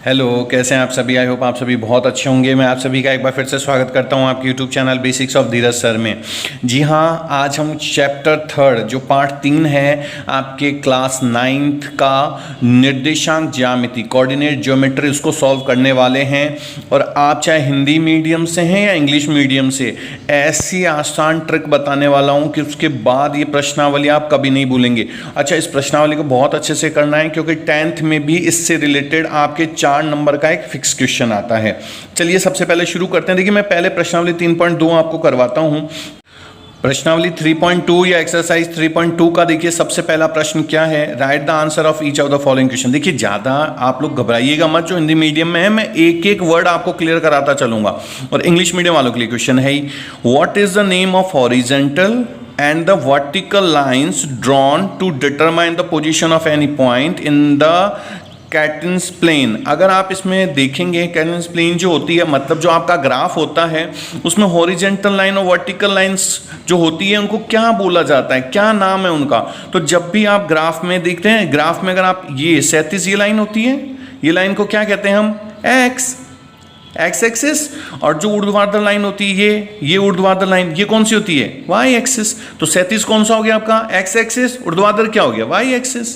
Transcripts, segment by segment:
Hello, कैसे हैं आप सभी। आई होप आप सभी बहुत अच्छे होंगे। मैं आप सभी का एक बार फिर से स्वागत करता हूं आपके YouTube channel basics of Dheeraj sir में। जी हाँ, आज हम चैप्टर 3 जो पार्ट 3 है आपके क्लास 9th का निर्देशांक ज्यामिति, कोऑर्डिनेट ज्योमेट्री, उसको सॉल्व करने वाले हैं। और आप चाहे हिंदी मीडियम से हैं या इंग्लिश मीडियम से, ऐसी आसान ट्रिक बताने वाला हूँ कि उसके बाद ये प्रश्नावली आप कभी नहीं भूलेंगे। अच्छा, इस प्रश्नावली को बहुत अच्छे से करना है क्योंकि 10th में भी इससे रिलेटेड आपके 4 नंबर का एक फिक्स क्वेश्चन आता है। चलिए सबसे पहले शुरू करते हैं। देखिए, मैं पहले प्रश्नावली 3.2 आपको करवाता हूं। प्रश्नावली 3.2 या एक्सरसाइज 3.2 का देखिए सबसे पहला प्रश्न क्या है, write the answer of each of the following question. देखिए ज़्यादा आप लोग घबराइएगा मत, जो हिंदी मीडियम में है मैं एक एक वर्ड आपको क्लियर कराता चलूंगा। और इंग्लिश मीडियम वालों के लिए क्वेश्चन है, what is the name of horizontal and the vertical lines drawn to determine the position of any point in the कैटेंस प्लेन। अगर आप इसमें देखेंगे, कैटेंस प्लेन जो होती है मतलब जो आपका ग्राफ होता है उसमें हॉरिजेंटल लाइन और वर्टिकल लाइंस जो होती है उनको क्या बोला जाता है, क्या नाम है उनका। तो जब भी आप ग्राफ में देखते हैं, ग्राफ में अगर आप ये क्षैतिज ये लाइन होती है, ये लाइन को क्या कहते हैं हम, एक्स एक्सिस। और जो ऊर्ध्वाधर लाइन होती है ये ऊर्ध्वाधर लाइन, ये कौन सी होती है, वाई एक्सिस। तो क्षैतिज कौन सा हो गया आपका, एक्स एक्सिस। ऊर्ध्वाधर क्या हो गया, वाई एक्सिस।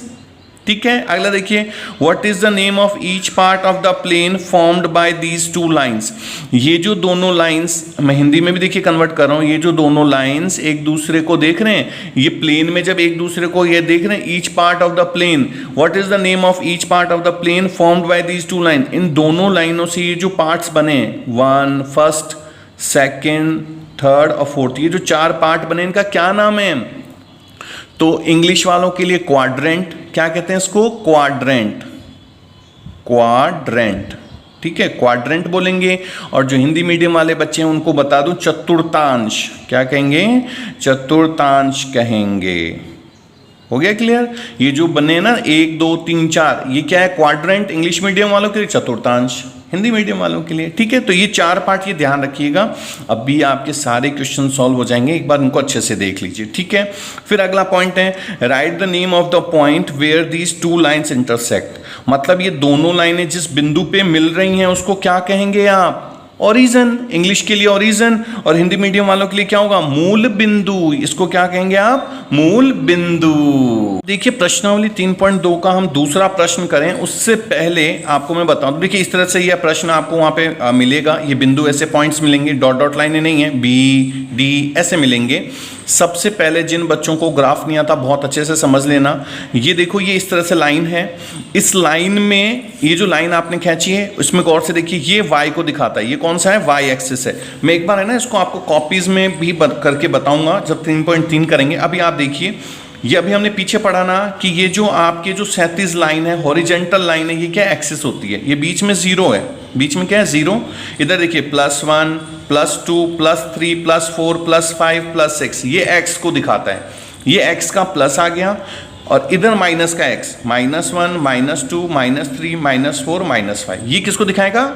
ठीक है, अगला देखिए, what is the name of each part of the plane formed by these two lines. ये जो दोनों लाइंस, मैं हिंदी में भी देखिए कन्वर्ट कर रहा हूं, ये जो दोनों लाइंस एक दूसरे को देख रहे हैं, ये प्लेन में जब एक दूसरे को ये देख रहे हैं, each part of the plane, what is the name of each part of the plane formed by these two line. इन दोनों लाइनों से ये जो पार्ट्स बने, 1, फर्स्ट, सेकेंड, थर्ड और फोर्थ, ये जो 4 पार्ट बने इनका क्या नाम है। तो इंग्लिश वालों के लिए क्वाड्रेंट, क्या कहते हैं इसको, क्वाड्रेंट, क्वाड्रेंट। ठीक है, क्वाड्रेंट बोलेंगे। और जो हिंदी मीडियम वाले बच्चे हैं उनको बता दूं, चतुर्थांश। क्या कहेंगे, चतुर्थांश कहेंगे। हो गया क्लियर। ये जो बने ना 1, 2, 3, 4, ये क्या है, क्वाड्रेंट। इंग्लिश मीडियम वालों के लिए चतुर्थांश, हिंदी मीडियम वालों के लिए। ठीक है, तो ये 4 पार्ट ये ध्यान रखिएगा। अभी आपके सारे क्वेश्चन सॉल्व हो जाएंगे, एक बार उनको अच्छे से देख लीजिए। ठीक है, फिर अगला पॉइंट है, write the name of the point where these two lines intersect. मतलब ये दोनों लाइनें जिस बिंदु पे मिल रही हैं उसको क्या कहेंगे आप, ओरिजन। इंग्लिश के लिए ओरिजन और हिंदी मीडियम वालों के लिए क्या होगा, मूल बिंदु। इसको क्या कहेंगे आप, मूल बिंदु। देखिए प्रश्नावली 3.2 का हम दूसरा प्रश्न करें उससे पहले आपको मैं बताऊं, देखिए इस तरह से यह प्रश्न आपको वहां पे मिलेगा। ये बिंदु ऐसे पॉइंट्स मिलेंगे, डॉट डॉट लाइनें नहीं है, बी डी ऐसे मिलेंगे। सबसे पहले जिन बच्चों को ग्राफ नहीं आता बहुत अच्छे से समझ लेना। ये देखो, ये इस तरह से लाइन है, इस लाइन में ये जो लाइन आपने खींची है उसमें गौर से देखिए, ये वाई को दिखाता है। ये कौन सा है, वाई एक्सिस है। मैं एक बार है ना इसको आपको कॉपीज में भी करके बताऊंगा जब 3.3 करेंगे। अभी आप देखिए, ये अभी हमने पीछे पढ़ा ना कि ये जो आपके जो क्षैतिज लाइन है, हॉरिजेंटल लाइन है, ये क्या एक्सिस होती है, ये बीच में 0 है। बीच में क्या है, 0। इधर देखिए +1, +2, +3, +4, +5, +6, ये x को दिखाता है। ये x का प्लस आ गया और इधर माइनस का x, -1, -2, -3, -4, -5, ये किसको दिखाएगा,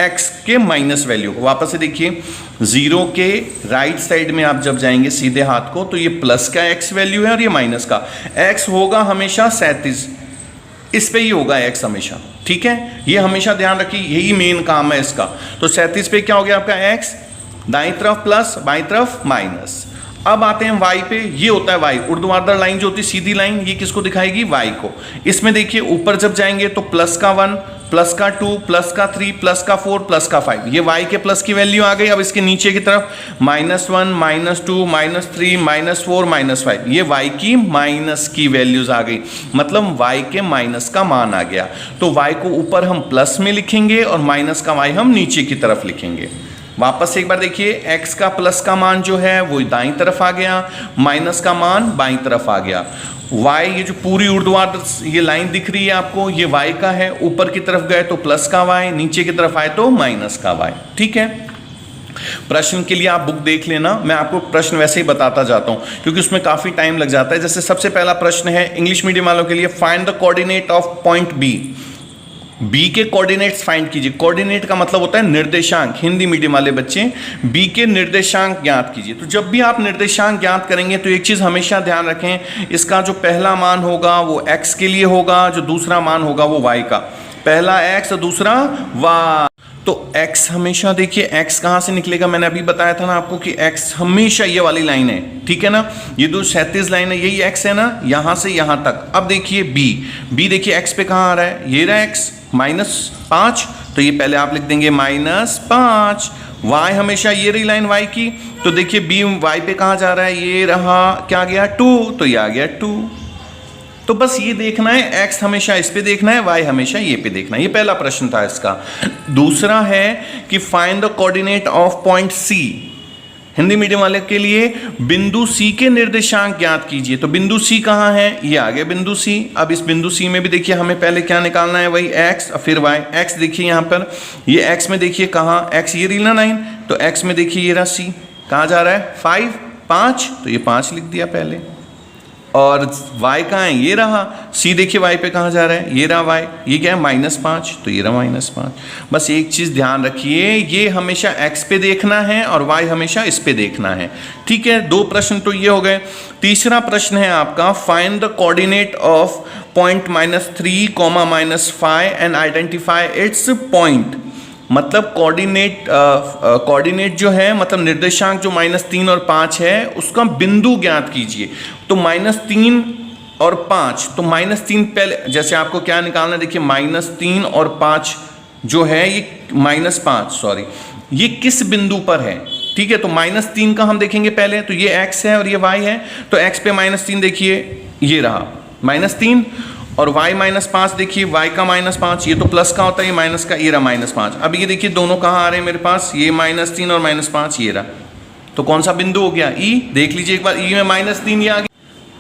x के माइनस वैल्यू को। वापस से देखिए, 0 के राइट साइड में आप जब जाएंगे सीधे हाथ को तो ये प्लस का x वैल्यू है और ये माइनस का। x होगा हमेशा क्षैतिज, इस पे ही होगा x हमेशा। ठीक है, ये हमेशा ध्यान रखिए, यही मेन काम है इसका। तो क्षैतिज पे क्या हो गया आपका x, दाईं तरफ प्लस, बाईं तरफ माइनस। अब आते हैं y पे, ये होता है y, ऊर्ध्वाधर लाइन जो होती है सीधी लाइन, ये किसको दिखाएगी, y को। इसमें देखिए ऊपर जब जाएंगे तो प्लस का 1, प्लस का 2, प्लस का 3, प्लस का 4, प्लस का 5, ये y के प्लस की वैल्यू आ गई। अब इसके नीचे की तरफ -1, -2, -3, -4, -5, ये y की माइनस की वैल्यूज आ गई, मतलब y के माइनस का मान आ गया। तो y को ऊपर हम प्लस में लिखेंगे और माइनस का y हम नीचे की तरफ लिखेंगे। वापस से एक बार देखिए, x का प्लस का मान जो है वो दाईं तरफ आ गया, माइनस का मान बाईं तरफ आ गया। y, ये जो पूरी ऊर्ध्वाधर ये लाइन दिख रही है आपको, ये y का है। ऊपर की तरफ गए तो प्लस का y, नीचे की तरफ आए तो माइनस का y। ठीक है, प्रश्न के लिए आप बुक देख लेना, मैं आपको प्रश्न वैसे ही बताता जाता हूं क्योंकि उसमें काफी टाइम लग जाता है। जैसे सबसे पहला प्रश्न है इंग्लिश मीडियम वालों के लिए, find the coordinate of point B. B के कोऑर्डिनेट्स फाइंड कीजिए। कोऑर्डिनेट का मतलब होता है निर्देशांक, हिंदी मीडियम वाले बच्चे बी के निर्देशांक ज्ञात कीजिए। तो जब भी आप निर्देशांक ज्ञात करेंगे तो एक चीज हमेशा ध्यान रखें, इसका जो पहला मान होगा वो x के लिए होगा, जो दूसरा मान होगा वो y का। पहला x और दूसरा y। तो x हमेशा देखिए x कहां से निकलेगा, मैंने अभी बताया था ना आपको कि x हमेशा ये वाली लाइन है, ठीक है ना, ये जो 37 लाइन है यही x है ना, यहां से यहां तक। अब देखिए b देखिए x पे कहां आ रहा है, ये रहा x -5, तो ये पहले आप लिख देंगे -5। y हमेशा ये रही लाइन y की, तो देखिए b y पे कहां जा रहा है, ये रहा, क्या गया 2, तो ये आ गया 2। तो बस ये देखना है, x हमेशा इस पे देखना है, y हमेशा ये पे देखना है। ये पहला प्रश्न था इसका। दूसरा है कि find the coordinate of point C। Hindi medium वाले के लिए बिंदु C के निर्देशांक ज्ञात कीजिए। तो बिंदु C कहाँ है, ये आ गया बिंदु C। अब इस बिंदु C में भी देखिए हमें पहले क्या निकालना है, वही x और फिर y। x देखिए यहाँ पर, ये x में देखिए कहाँ, x ये रही ना 9, तो x में देखिए ये रहा C, कहाँ जा रहा है 5, तो ये 5 लिख दिया पहले। और y कहाँ है, ये रहा, c देखिए y पे कहाँ जा रहा है, ये रहा y, ये क्या है -5, तो ये रहा -5। बस एक चीज़ ध्यान रखिए, ये हमेशा x पे देखना है और y हमेशा इस पे देखना है, ठीक है। 2 प्रश्न तो ये हो गए। तीसरा प्रश्न है आपका, find the coordinate of point -3, -5 and identify it's point. मतलब कोऑर्डिनेट जो है, मतलब निर्देशांक जो -3 और 5 है, उसका बिंदु ज्ञात कीजिए। तो -3 और 5, तो -3 पहले, जैसे आपको क्या निकालना है, देखिए -3 और 5 जो है, ये -5 सॉरी, ये किस बिंदु पर है, ठीक है। तो -3 का हम देखेंगे पहले, तो ये x है और ये y है, तो x पे -3 देखिए ये रहा -3, और y -5 देखिए, y का -5, ये तो प्लस का होता है, ये माइनस का, ये रहा -5। अब ये देखिए दोनों कहाँ आ रहे हैं मेरे पास, ये -3 और -5 ये रहा, तो कौन सा बिंदु हो गया, E। देख लीजिए एक बार, E में -3 ये आ गया,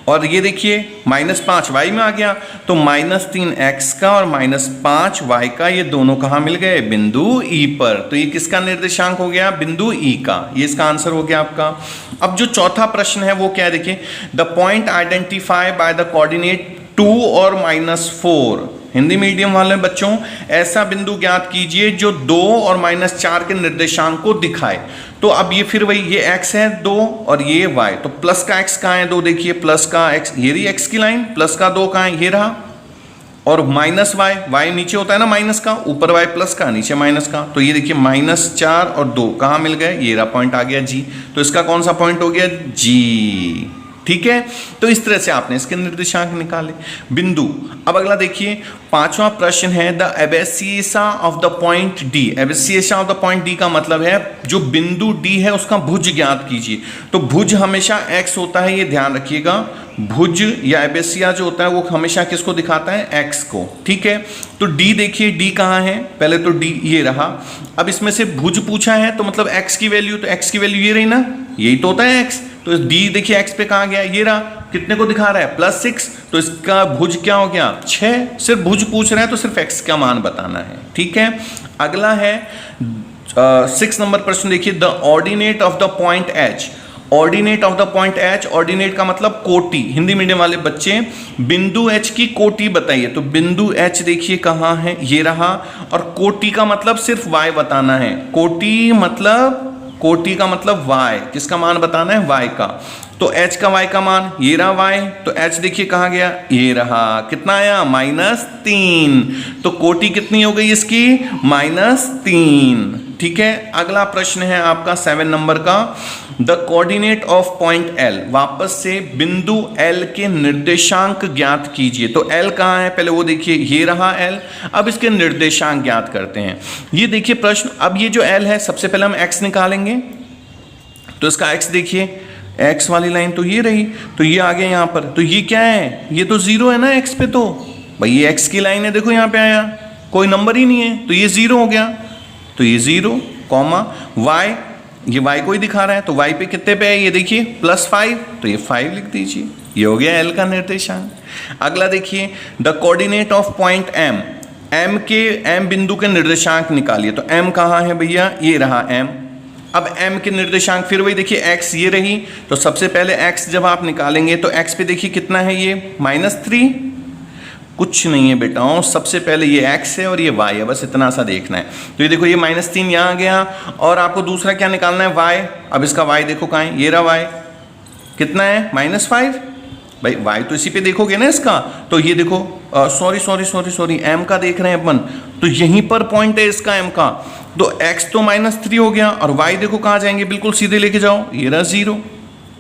और ये देखिए -5 y में आ गया, तो -3 x का और -5 y का, ये दोनों कहाँ मिल गए, बिंदु E पर। तो ये किसका निर्देशांक हो गया, बिंदु E का, ये इसका आंसर हो गया आपका। अब जो चौथा प्रश्न है वो क्या है, देखिए the point identify by the coordinate 2 और -4। हिंदी मीडियम वाले बच्चों, ऐसा बिंदु ज्ञात कीजिए जो 2 और -4 के निर्देशांक को दिखाए। तो अब ये फिर वही, ये x है 2 और ये y, तो प्लस का x कहाँ है 2, देखिए प्लस का x, ये रही x की लाइन, प्लस का 2 कहाँ है, ये रहा, और -y नीचे होता है ना माइनस का, ऊपर y प्लस का, नीचे माइनस का, तो ये देखिए -4 और 2 कहाँ मिल गए, ये रहा पॉइंट आ गया G। तो इसका कौन सा पॉइंट हो गया, G, ठीक है। तो इस तरह से आपने इसके निर्देशांक निकाले, बिंदु। अब अगला देखिए, 5वां प्रश्न है the abscissa of the point D। Abscissa of the point D का मतलब है जो बिंदु D है उसका भुज ज्ञात कीजिए। तो भुज हमेशा x होता है, ये ध्यान रखिएगा, भुज या एबेसिया जो होता है वो हमेशा किसको दिखाता है, x को, ठीक है। तो D देखिए, D कहाँ है, पहले तो D ये रहा। अब इसमें से भुज पूछा है, तो मतलब x की वैल्यू, तो x की वैल्यू ये रही ना, यही तो होता है x। तो D देखिए x पे कहाँ गया, ये रहा, कितने को दिखा रहा है, +6, तो इसका भुज क्या हो गया, 6। सिर्फ भुज पूछ रहे हैं तो सिर्फ x का मान बताना है, ठीक है। अगला है 6 नंबर प्रश्न, देखिए the ordinate of the point H। Ordinate of the point H, ordinate का मतलब कोटि। हिंदी मीडियम वाले बच्चे, बिंदु H की कोटि बताइए। तो बिंदु H देखिए कहाँ है, ये रहा, और कोटि का मतलब सिर्फ y बताना है। कोटि का मतलब y, किसका मान बताना है, y का। तो h का y का मान, ये रहा y, तो h देखिए कहाँ गया, ये रहा, कितना आया, -3। तो कोटि कितनी हो गई इसकी, -3, ठीक है। अगला प्रश्न है आपका 7 नंबर का, the coordinate of point L। वापस से बिंदु L के निर्देशांक ज्ञात कीजिए। तो L कहाँ है, पहले वो देखिए, ये रहा L। अब इसके निर्देशांक ज्ञात करते हैं। ये देखिए प्रश्न, अब ये जो L है, सबसे पहले हम x निकालेंगे, तो इसका x देखिए, x वाली लाइन तो ये रही, तो ये आ गया यहाँ पर, तो ये क्या है, ये तो 0 है ना x पे, तो भाई ये x की लाइन है, देखो यहाँ पे आया, कोई नंबर ही नहीं है, तो ये 0 हो गया। तो ये 0, y, ये y को ही दिखा रहा है, तो y पे कितने पे है, ये देखिए +5, तो ये 5 लिख दीजिए, ये हो गया L का निर्देशांक। अगला देखिए, the coordinate of point M बिंदु के निर्देशांक निकालिए। तो M कहाँ है भैया, ये रहा M। अब M के निर्देशांक फिर वही देखिए, x ये रही, तो सबसे पहले x जब आप निकालेंगे तो x पे देखिए कितना है, ये -3, कुछ नहीं है बेटाओं, सबसे पहले ये x है और ये y है, बस इतना सा देखना है। तो ये देखो, ये -3 यहाँ आ गया, और आपको दूसरा क्या निकालना है, y। अब इसका y देखो कहाँ है, ये रहा y, कितना है, -5। भाई y तो इसी पे देखोगे ना इसका, तो ये देखो सॉरी m का देख रहे हैं अपन, तो यहीं पर पॉइंट है इसका m का, तो x तो -3 हो गया और y देखो कहाँ जाएंगे, बिल्कुल सीधे लेके जाओ, ये रहा 0।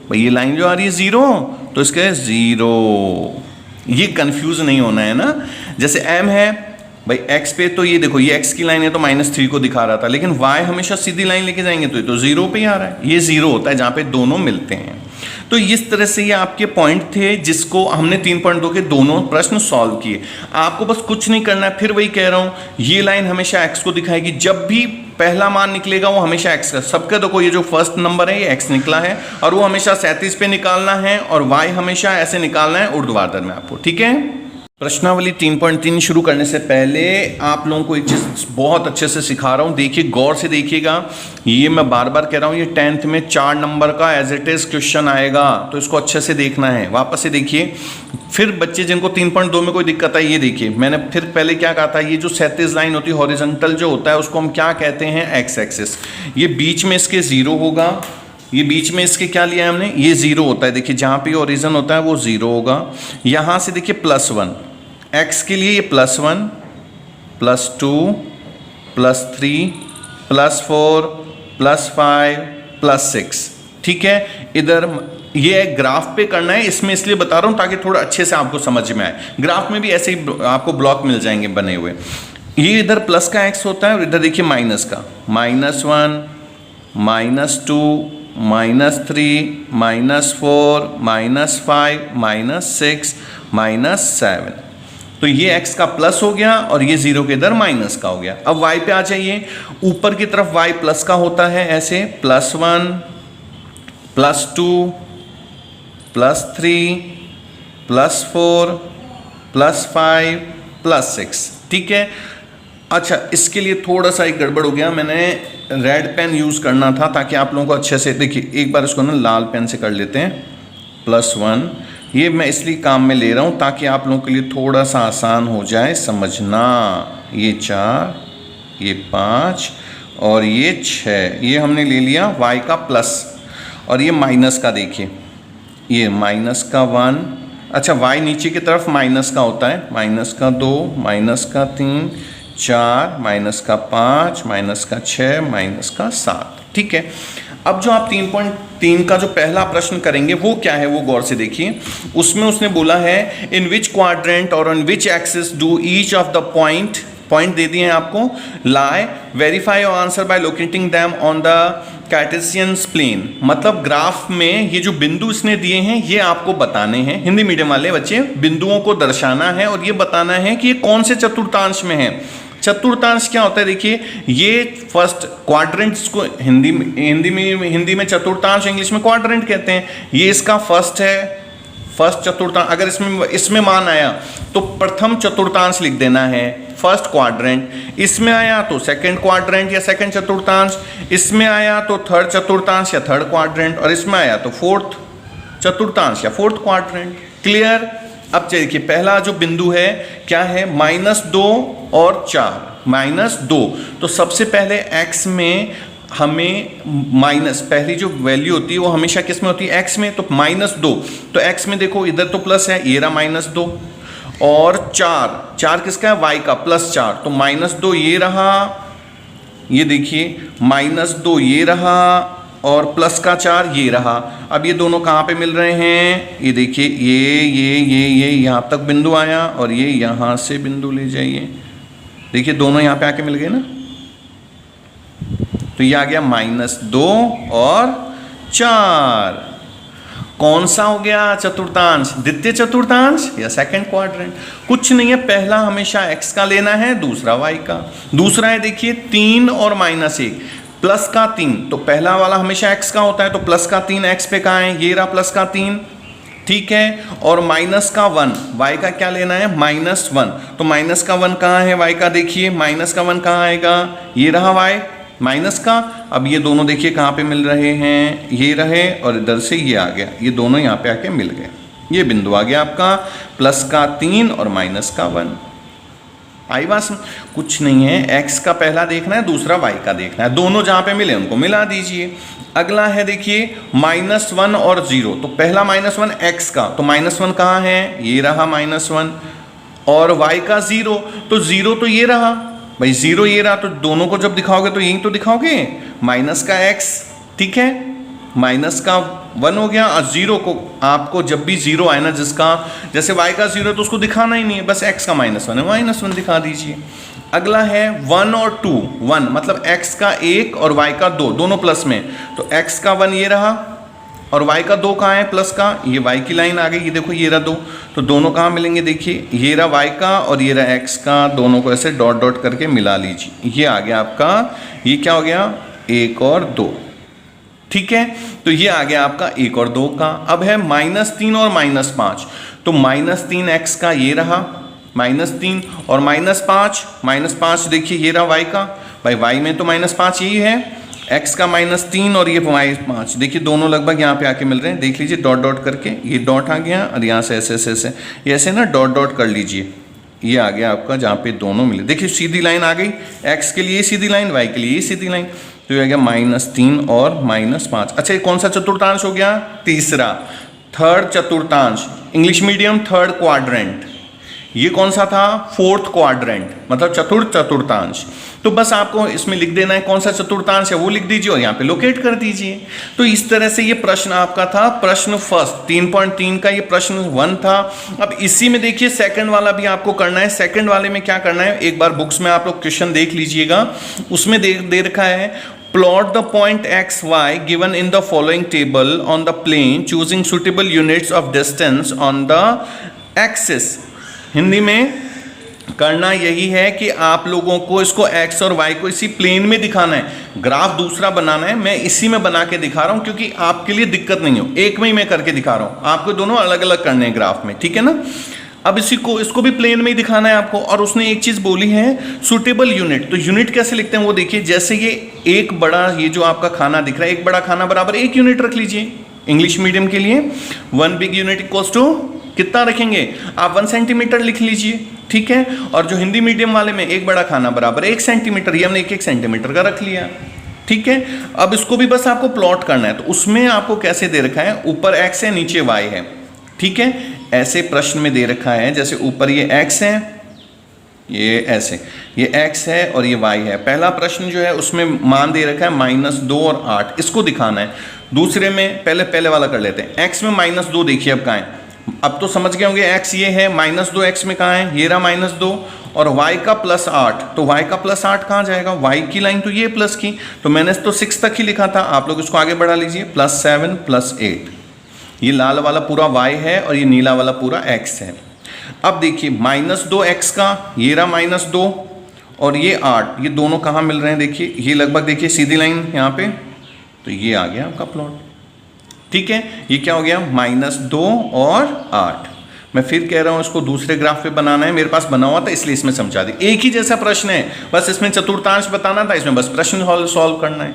भाई ये लाइन जो आ रही है 0, तो इसका 0, ये कंफ्यूज नहीं होना है ना। जैसे m है भाई x पे, तो ये देखो ये x की लाइन है तो -3 को दिखा रहा था, लेकिन y हमेशा सीधी लाइन लेके जाएंगे तो ये तो 0 पे ही आ रहा है, ये 0 होता है जहाँ पे दोनों मिलते हैं। तो इस तरह से ये आपके पॉइंट थे जिसको हमने 3.2 के दोनों प्रश्न सॉल्व किए। आपको बस कुछ नहीं करना है, फिर वही कह रहा हूँ, ये लाइन हमेशा x को दिखाएगी, जब भी पहला मान निकलेगा वो हमेशा x का, सबका देखो ये जो फर्स्ट नंबर है ये x निकला है और वो हमेशा 37 पे निकालना है और y हमेशा ऐसे निकालना है ऊर्ध्वाधर में आपको, ठीक है। प्रश्नावली 3.3 शुरू करने से पहले आप लोगों को एक चीज़ बहुत अच्छे से सिखा रहा हूँ, देखिए गौर से देखिएगा, ये मैं बार बार कह रहा हूँ, ये 10th में 4 नंबर का एज इट इज़ क्वेश्चन आएगा, तो इसको अच्छे से देखना है। वापस से देखिए, फिर बच्चे जिनको 3.2 में कोई दिक्कत है ये देखिए, मैंने फिर पहले क्या कहा था, ये जो 37 लाइन होती है हॉरिजॉन्टल जो होता है उसको हम क्या कहते हैं, एक्स एक्सिस। ये बीच में इसके 0 होगा, ये बीच में इसके क्या लिया है हमने, ये 0 होता है, देखिए जहाँ पे ओरिजिन होता है वो 0 होगा। यहाँ से देखिए +1, x के लिए ये +1, +2, +3, +4, +5, +6, ठीक है। इधर ये ग्राफ पे करना है, इसमें इसलिए बता रहा हूँ ताकि थोड़ा अच्छे से आपको समझ में आए। ग्राफ में भी ऐसे ही आपको ब्लॉक मिल जाएंगे बने हुए। ये इधर प्लस का x होता है और इधर देखिए माइनस का, -1, -2, -3, -4, -5, -6, -7, तो ये x का प्लस हो गया और ये 0 के इधर माइनस का हो गया। अब y पे आ जाइए, ऊपर की तरफ y प्लस का होता है ऐसे, +1, +2, +3, +4, +5, +6, ठीक है। अच्छा, इसके लिए थोड़ा सा एक गड़बड़ हो गया, मैंने रेड पेन यूज़ करना था ताकि आप लोगों को अच्छे से देखिए, एक बार इसको ना लाल पेन से कर लेते हैं। +1, ये मैं इसलिए काम में ले रहा हूँ ताकि आप लोगों के लिए थोड़ा सा आसान हो जाए समझना। ये 4, ये 5 और ये 6, ये हमने ले लिया y का प्लस, और ये माइनस का देखिए, ये माइनस का 1, अच्छा y नीचे की तरफ माइनस का होता है, -2, -3, 4, -5, -6, -7, ठीक है। अब जो आप 3.3 का जो पहला प्रश्न करेंगे वो क्या है, वो गौर से देखिए। उसमें उसने बोला है, इन विच क्वाड्रेंट और on which axis do each of the point दे दिए हैं आपको, lie, verify your answer by locating them on the Cartesian plane. मतलब ग्राफ में ये जो बिंदु इसने दिए हैं ये आपको बताने हैं, हिंदी मीडियम वाले बच्चे, बिंदुओं को दर्शाना है और ये बताना है कि ये कौन से चतुर्थांश में है। चतुर्थांश क्या होता है, देखिए ये फर्स्ट क्वाड्रेंट को हिंदी में चतुर्थांश, इंग्लिश में क्वाड्रेंट कहते हैं। ये इसका फर्स्ट है, फर्स्ट चतुर्थांश। अगर इसमें मान आया तो प्रथम चतुर्थांश लिख देना है, फर्स्ट क्वाड्रेंट। इसमें आया तो सेकंड क्वाड्रेंट या सेकंड चतुर्थांश, इसमें आया तो थर्ड चतुर्थांश या थर्ड क्वाड्रेंट, और इसमें आया तो फोर्थ चतुर्थांश या फोर्थ क्वाड्रेंट। क्लियर। अब देखिए पहला जो बिंदु है क्या है, -2 और 4, -2। तो सबसे पहले x में हमें माइनस, पहली जो वैल्यू होती है वो हमेशा किस में होती है, x में, तो -2। तो x में देखो इधर तो प्लस है, ये रहा -2, और 4 किसका है, y का, +4, तो -2 ये रहा, ये देखिए -2 ये रहा, और प्लस का 4 ये रहा। अब ये दोनों कहाँ पे मिल रहे हैं, ये देखिए ये यहाँ तक बिंदु आया और ये यहाँ से बिंदु ले जाइए, देखिए दोनों यहाँ पे आके मिल गए ना, तो ये आ गया -2 और 4। कौन सा हो गया चतुर्थांश, द्वितीय चतुर्थांश या सेकंड क्वाड्रेंट। कुछ नहीं है, पहला हमेशा x का लेना है, दूसरा y का। दूसरा है देखिए 3 और -1, प्लस का 3, तो पहला वाला हमेशा x का होता है, तो प्लस का 3 x पे कहाँ है, ये रहा प्लस का 3, ठीक है। और माइनस का 1, y का क्या लेना है, -1, तो माइनस का 1 कहाँ है, y का देखिए, माइनस का 1 कहाँ आएगा, ये रहा y माइनस का। अब ये दोनों देखिए कहाँ पे मिल रहे हैं, ये रहे और इधर से ये आ गया, ये दोनों यहाँ पे आके मिल गए, ये बिंदु आ गया आपका, प्लस का 3 और माइनस का 1। आई बात, कुछ नहीं है, x का पहला देखना है, दूसरा y का देखना है, दोनों जहाँ पे मिले उनको मिला दीजिए। अगला है देखिए -1 और 0। तो पहला -1 x का, तो -1 कहाँ है, ये रहा -1, और y का 0, तो 0 तो ये रहा भाई, 0 ये रहा, तो दोनों को जब दिखाओगे तो यही तो दिखाओगे, माइनस का x, ठीक है, माइनस का 1 हो गया, और 0 को आपको जब भी 0 आए ना, जिसका जैसे y का 0 है तो उसको दिखाना ही नहीं है, बस x का -1 है, -1 दिखा दीजिए। अगला है 1 और 2, 1 मतलब x का 1 और y का 2, दोनों प्लस में, तो x का 1 ये रहा, और y का 2 कहाँ है, प्लस का, ये y की लाइन आ गई, ये देखो ये रहा 2, तो दोनों कहाँ मिलेंगे, देखिए ये रहा y का और ये रहा x का, दोनों को ऐसे डॉट डॉट करके मिला लीजिए, ये आ गया आपका, ये क्या हो गया, 1 और 2, ठीक है। तो ये आ गया आपका 1 और 2 का। अब है -3 और -5, तो -3x का ये रहा, -3 और -5 देखिए ये रहा y का, भाई y में तो -5 यही है, x का -3 और ये -5, देखिए दोनों लगभग यहाँ पे आके मिल रहे हैं, देख लीजिए डॉट डॉट करके, ये डॉट आ गया और यहाँ से ऐसे ये ऐसे ना डॉट डॉट कर लीजिए, ये आ गया आपका जहाँ पे दोनों मिले, देखिए सीधी लाइन आ गई, x के लिए सीधी लाइन, y के लिए सीधी लाइन, तो ये आ गया -3 और -5। अच्छा ये कौन सा चतुर्थांश हो गया, तीसरा, थर्ड चतुर्थांश, इंग्लिश मीडियम थर्ड क्वाड्रेंट, ये कौन सा था, फोर्थ क्वाड्रेंट, मतलब चतुर्थ चतुर्थांश। तो बस आपको इसमें लिख देना है कौन सा चतुर्थांश है वो लिख दीजिए और यहाँ पे लोकेट कर दीजिए। तो इस तरह से ये प्रश्न आपका था, प्रश्न फर्स्ट 3.3 का ये प्रश्न 1 था। अब इसी में देखिए सेकंड वाला भी आपको करना है। सेकंड वाले में क्या करना है, एक बार बुक्स में आप लोग क्वेश्चन देख लीजिएगा, उसमें दे रखा है plot the point x y given in the following table on the plane choosing suitable units of distance on the axis। Hindi में करना यही है कि आप लोगों को इसको x और y को इसी प्लेन में दिखाना है, ग्राफ दूसरा बनाना है। मैं इसी में बना के दिखा रहा हूं क्योंकि आपके लिए दिक्कत नहीं हो, एक में ही मैं करके दिखा रहा हूं, आपको दोनों अलग अलग करने हैं ग्राफ में, ठीक है ना। अब इसको भी प्लेन में ही दिखाना है आपको। और उसने एक चीज बोली है सुटेबल यूनिट, तो यूनिट कैसे लिखते हैं वो देखिए, जैसे ये एक बड़ा, ये जो आपका खाना दिख रहा है, एक बड़ा खाना बराबर 1 यूनिट रख लीजिए। इंग्लिश मीडियम के लिए 1 बिग यूनिट इक्वल्स टू कितना रखेंगे आप, 1 सेंटीमीटर लिख लीजिए, ठीक है। और जो हिंदी मीडियम वाले में एक बड़ा खाना बराबर 1 सेंटीमीटर, ये हमने 1 सेंटीमीटर का रख लिया, ठीक है। अब इसको भी बस आपको प्लॉट करना है, तो उसमें आपको कैसे दे रखा है, ऊपर x है नीचे y है, ठीक है। ऐसे प्रश्न में दे रखा है, जैसे ऊपर ये x है, ये ऐसे ये x है और ये y है। पहला प्रश्न जो है उसमें मान दे रखा है -2 और 8, इसको दिखाना है। दूसरे में पहले वाला कर लेते हैं। x में -2 देखिए अब कहाँ है, अब तो समझ गए होंगे x ये है, -2 x में कहाँ है, ये रहा -2, और y का +8, तो y का +8 कहाँ जाएगा, y की लाइन तो ये प्लस की, तो मैंने तो 6 तक ही लिखा था, आप लोग इसको आगे बढ़ा लीजिए, +7 +8, ये लाल वाला पूरा y है और ये नीला वाला पूरा x है। अब देखिए -2x का, ये रहा -2 और ये 8, ये दोनों कहाँ मिल रहे हैं, देखिए ये लगभग देखिए सीधी लाइन यहाँ पे, तो ये आ गया आपका प्लॉट, ठीक है। ये क्या हो गया, -2 और 8। मैं फिर कह रहा हूँ इसको दूसरे ग्राफ पे बनाना है, मेरे पास बना हुआ था इसलिए इसमें समझा दी। एक ही जैसा प्रश्न है, बस इसमें चतुर्थांश बताना था, इसमें बस प्रश्न सॉल्व करना है।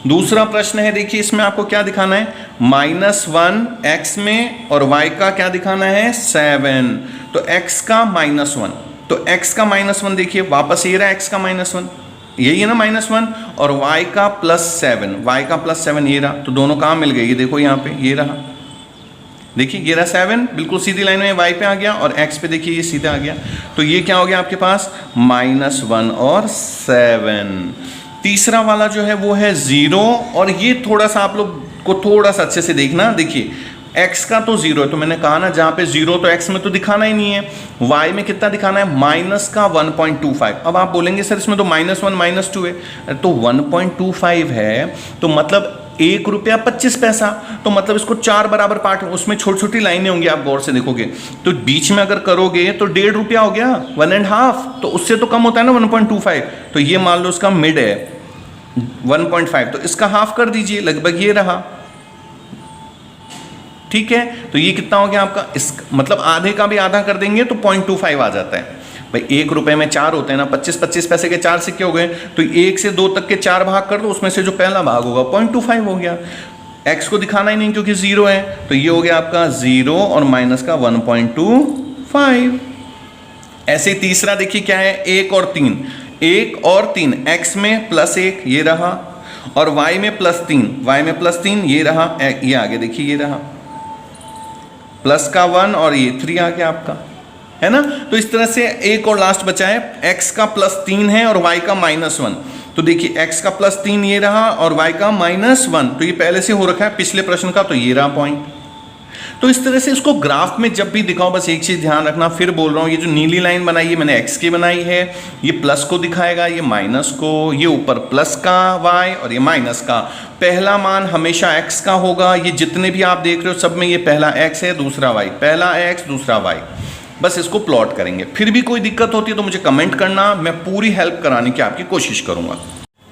दूसरा प्रश्न है, देखिए इसमें आपको क्या दिखाना है, -1 x में और y का क्या दिखाना है 7, तो x का -1, तो x का -1 देखिए वापस ये रहा x का -1, यही है ना -1, और y का +7, y का +7 ये रहा, तो दोनों कहाँ मिल गए, ये देखो यहाँ पे ये रहा, देखिए ये रहा 7, बिल्कुल सीधी लाइन में y पे आ गया, और x पे देखिए ये सीधा आ गया, तो ये क्या हो गया आपके पास -1 और 7। तीसरा वाला जो है वो है 0, और ये थोड़ा सा आप लोग को थोड़ा सा अच्छे से देखना, देखिए x का तो 0 है, तो मैंने कहा ना जहाँ पे 0 तो x में तो दिखाना ही नहीं है, y में कितना दिखाना है, -1.25। अब आप बोलेंगे सर इसमें तो -1 -2 है, तो 1.25 है, तो मतलब ₹1.25, तो मतलब इसको 4 बराबर पार्ट, उसमें छोटी छोटी लाइनें होंगी, आप गौर से देखोगे तो बीच में अगर करोगे तो ₹1.5 हो गया, 1.5, तो उससे तो कम होता है ना 1.25, तो ये मान लो इसका मिड है 1.5, तो इसका हाफ कर दीजिए, लगभग ये रहा, ठीक है। तो ये कितना हो गया आपका, इस मतलब आधे का भी आधा कर देंगे तो 0.25 आ जाता है। भाई ₹1 में 4 होते हैं ना, 25 पैसे के 4 सिक्के हो गए, तो 1 से 2 तक के 4 भाग कर दो, उसमें से जो पहला भाग होगा 0.25 हो गया। x को दिखाना ही नहीं क्योंकि 0 है, तो ये हो गया आपका 0 और माइनस का 1.25। ऐसे तीसरा देखिए क्या है, 1 और 3, 1 और 3, x में +1 ये रहा, और y में +3, y में +3 ये रहा, ये आगे देखिए ये रहा प्लस का 1 और ये 3 आ गया आपका, है ना। तो इस तरह से एक और लास्ट बचा है, x का +3 है और y का -1। तो देखिए x का +3 ये रहा और y का -1, तो ये पहले से हो रखा है पिछले प्रश्न का, तो ये रहा पॉइंट। तो इस तरह से इसको ग्राफ में जब भी दिखाओ, बस एक चीज ध्यान रखना, फिर बोल रहा हूँ, ये जो नीली लाइन बनाई है मैंने x की बनाई है, ये प्लस को दिखाएगा, ये माइनस को, ये ऊपर प्लस का y और ये माइनस का। पहला मान हमेशा x का होगा, ये जितने भी आप देख रहे हो सब में ये पहला x है दूसरा y, पहला x दूसरा y। बस इसको प्लॉट करेंगे। फिर भी कोई दिक्कत होती है तो मुझे कमेंट करना, मैं पूरी हेल्प कराने की आपकी कोशिश करूंगा।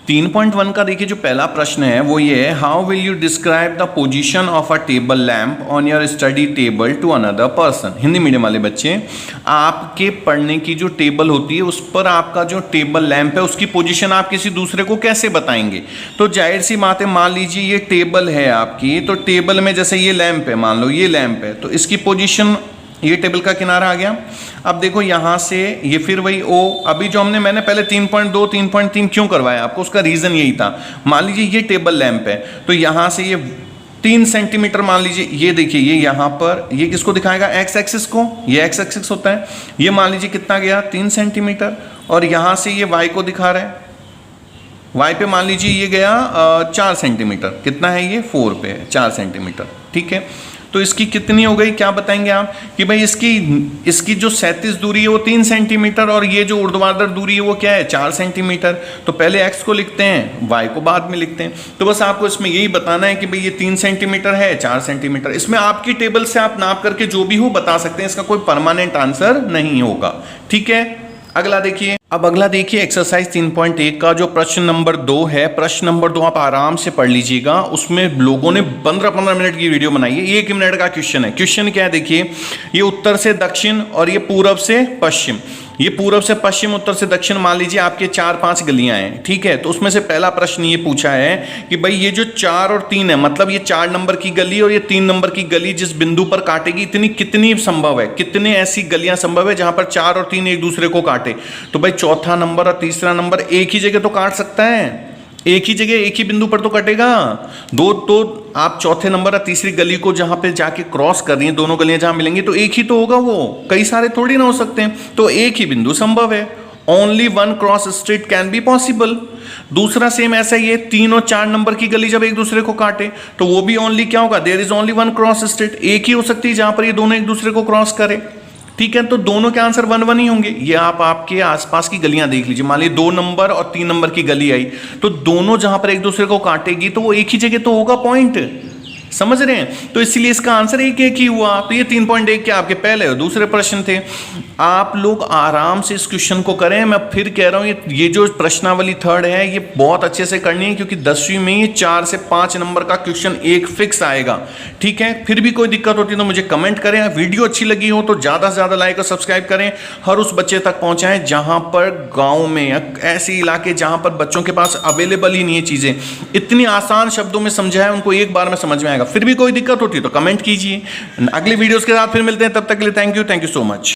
3.1 का देखिए जो पहला प्रश्न है वो ये है, how will you describe the position of a table lamp on your study table to another person. Hindi medium वाले बच्चे, आपके पढ़ने की जो टेबल होती है उस पर आपका जो टेबल लैंप है उसकी पोजीशन आप किसी दूसरे को कैसे बताएंगे। तो जाहिर सी बात है, मान लीजिए ये टेबल है आपकी, तो टेबल में जैसे ये लैंप है, मान लो ये लैंप है, तो इसकी पोजीशन, ये टेबल का किनारा आ गया। अब देखो यहां से ये फिर वही ओ, अभी जो मैंने पहले 3.2 3.3 क्यों करवाया आपको, उसका रीजन यही था। मान लीजिए ये टेबल लैंप है, तो यहां से ये 3 सेंटीमीटर मान लीजिए, ये देखिए ये यहां पर, ये किसको दिखाएगा, एक्स एक्सिस को, ये एक्स एक्सिस होता है। ये मान लीजिए कितना गया 3 सेंटीमीटर, और यहां से ये वाई को दिखा रहा है, वाई पे मान लीजिए ये गया 4 सेंटीमीटर, कितना है ये 4 पे 4 सेंटीमीटर, ठीक है। तो इसकी कितनी हो गई, क्या बताएंगे आप कि भाई इसकी जो 37 दूरी है वो 3 सेंटीमीटर, और ये जो ऊर्ध्वाधर दूरी है वो क्या है 4 सेंटीमीटर। तो पहले x को लिखते हैं, y को बाद में लिखते हैं। तो बस आपको इसमें यही बताना है कि भाई ये 3 सेंटीमीटर है 4 सेंटीमीटर। इसमें आपकी टेबल से आप नाप करके जो भी हो बता सकते हैं, इसका कोई परमानेंट आंसर नहीं होगा, ठीक है। अगला देखिए, अब अगला देखिए एक्सरसाइज 3.1 का जो प्रश्न नंबर 2 है। प्रश्न नंबर 2 आप आराम से पढ़ लीजिएगा, उसमें लोगों ने 15-15 मिनट की वीडियो बनाई है, 1 मिनट का क्वेश्चन है। क्वेश्चन क्या है देखिए, ये उत्तर से दक्षिण और ये पूरब से पश्चिम, ये पूरब से पश्चिम उत्तर से दक्षिण मान लीजिए आपके 4-5 गलियां हैं, ठीक है। तो उसमें से पहला प्रश्न ये पूछा है कि भाई ये जो 4 और 3 है, मतलब ये 4 नंबर की गली और ये 3 नंबर की गली जिस बिंदु पर काटेगी, इतनी कितनी संभव है, कितने ऐसी गलियां संभव है जहां पर 4 और 3 एक दूसरे को काटे। तो भाई चौथा नंबर और तीसरा नंबर एक ही जगह तो काट सकता है, एक ही जगह एक ही बिंदु पर तो कटेगा। दो तो आप चौथे नंबर और तीसरी गली को जहां पे जाके क्रॉस कर रही हैं, दोनों गलियां जहां मिलेंगी तो एक ही तो होगा, वो कई सारे थोड़ी ना हो सकते हैं। तो एक ही बिंदु संभव है, only 1 cross street can be possible. दूसरा सेम ऐसा ही है, 3 और 4 नंबर की गली जब एक दूसरे को काटे तो वो भी ओनली क्या होगा, there is only 1 cross street, एक ही हो सकती है जहां पर ये दोनों एक दूसरे को क्रॉस करे, ठीक है। तो दोनों के आंसर 1-1 ही होंगे। ये आप आपके आसपास की गलियां देख लीजिए, मान लीजिए 2 नंबर और 3 नंबर की गली आई, तो दोनों जहां पर एक दूसरे को काटेगी तो वो एक ही जगह तो होगा पॉइंट, समझ रहे हैं। तो इसलिए इसका आंसर एक ही हुआ। तो ये 3.1 के आपके पहले और दूसरे प्रश्न थे। आप लोग आराम से इस क्वेश्चन को करें, मैं फिर कह रहा हूं ये जो प्रश्नावली 3rd है ये बहुत अच्छे से करनी है, क्योंकि 10वीं में ये 4 से 5 नंबर का क्वेश्चन एक फिक्स आएगा, ठीक है। फिर भी कोई दिक्कत होती है तो मुझे कमेंट करें। वीडियो अच्छी लगी हो तो ज्यादा से ज्यादा लाइक और सब्सक्राइब करें, हर उस बच्चे तक पहुंचाएं जहां पर गांव में ऐसे इलाके जहां पर बच्चों के पास अवेलेबल ही नहीं है चीजें, इतनी आसान शब्दों में समझाएं उनको, एक बार में समझ में आएगा। फिर भी कोई दिक्कत होती है तो कमेंट कीजिए। अगली वीडियोस के साथ फिर मिलते हैं, तब तक के लिए थैंक यू सो मच।